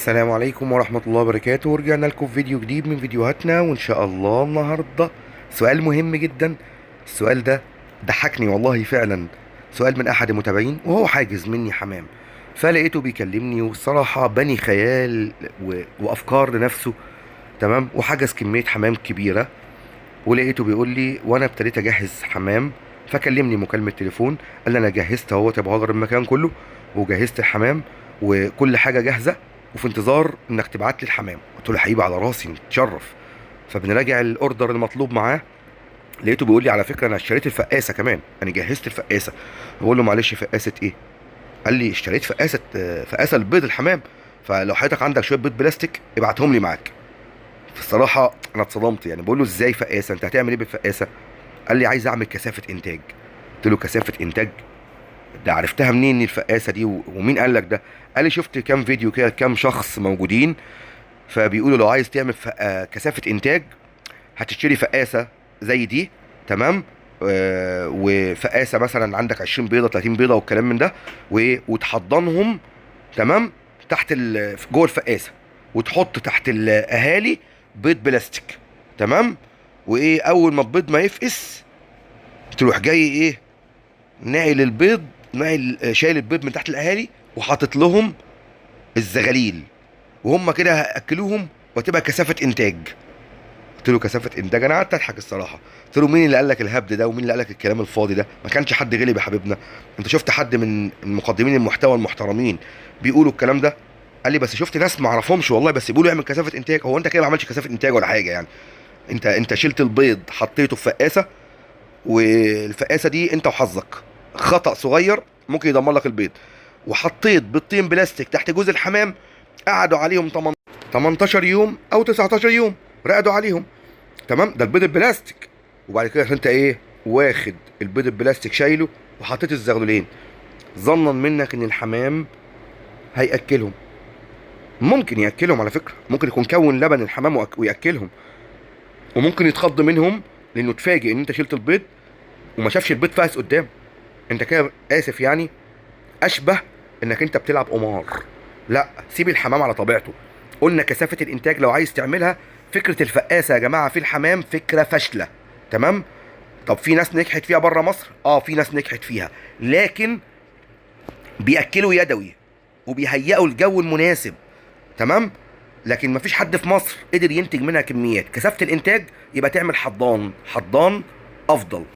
السلام عليكم ورحمة الله وبركاته، ورجعنا لكم في فيديو جديد من فيديوهاتنا. وإن شاء الله النهاردة سؤال مهم جدا. السؤال ده ضحكني والله فعلا. سؤال من أحد المتابعين وهو حاجز مني حمام، فلقيته بيكلمني والصراحة بني خيال وأفكار لنفسه. تمام، وحجز كمية حمام كبيرة، ولقيته بيقول لي وأنا ابتديت أجهز حمام. فكلمني مكالمة تليفون، قال لي أنا جهزت أهوت يا أبو هاجر المكان كله، وجهزت الحمام وكل حاجة جاهزة، وفي انتظار انك تبعت لي الحمام. قلت له حبيبي على راسي نتشرف. فبنراجع الاوردر المطلوب معاه، لقيته بيقول لي على فكره انا اشتريت الفقاسه كمان، انا جهزت الفقاسه. بقول له معلش فقاسه ايه؟ قال لي اشتريت فقاسه، فقاسه لبيض الحمام، فلو حضرتك عندك شويه بيض بلاستيك ابعتهم لي معاك. في الصراحه انا اتصدمت، يعني بقول له ازاي فقاسه؟ انت هتعمل ايه بالفقاسه؟ قال لي عايز اعمل كثافه انتاج. قلت له كثافه انتاج؟ ده عرفتها منين الفقاسه دي ومين قال لك ده؟ قال لي شفت كام فيديو كده، كام شخص موجودين فبيقولوا لو عايز تعمل كثافة انتاج هتشتري فقاسة زي دي. تمام، وفقاسة مثلا عندك 20 بيضة 30 بيضة والكلام من ده، وتحضنهم. تمام، تحت جوه الفقاسة، وتحط تحت الاهالي بيض بلاستيك. تمام، وايه اول ما البيض ما يفقس تروح جاي ايه، ناقل البيض، ناقل شايل البيض من تحت الاهالي وحاطط لهم الزغاليل، وهم كده هاكلوهم وتبقى كثافه انتاج. قلت له كثافه انتاج؟ انا قعدت اضحك الصراحه. قلت له مين اللي قال لك الهبد ده ومين اللي قال لك الكلام الفاضي ده؟ ما كانش حد غلب يا حبيبنا. انت شفت حد من المقدمين المحتوى المحترمين بيقولوا الكلام ده؟ قال لي بس شفت ناس ما اعرفهمش والله بس بيقولوا اعمل كثافه انتاج. هو انت كده ما عملتش كثافه انتاج ولا حاجه يعني. انت شلت البيض حطيته في فقاسه، والفقاسه دي انت وحظك خطأ صغير ممكن يدمر لك البيض، وحطيت بيضتين بلاستيك تحت جوز الحمام، قعدوا عليهم 18 يوم او 19 يوم، رقدوا عليهم. تمام، ده البيض البلاستيك. وبعد كده انت ايه، واخد البيض البلاستيك شايله وحطيت الزغلولين، ظنا منك ان الحمام هياكلهم. ممكن ياكلهم على فكره، ممكن يكون كون لبن الحمام وياكلهم، وممكن يتخض منهم لانه اتفاجئ ان انت شلت البيض وما شافش البيض فايس قدام. انت كده اسف يعني، اشبه انك انت بتلعب قمار. لا، سيب الحمام على طبيعته. قلنا كثافة الانتاج لو عايز تعملها، فكرة الفقاسة يا جماعة في الحمام فكرة فاشلة. تمام، طب في ناس نجحت فيها بره مصر؟ في ناس نجحت فيها، لكن بيأكلوا يدوي وبيهيئوا الجو المناسب. تمام، لكن مفيش حد في مصر قدر ينتج منها كميات. كثافة الانتاج يبقى تعمل حضان، حضان افضل.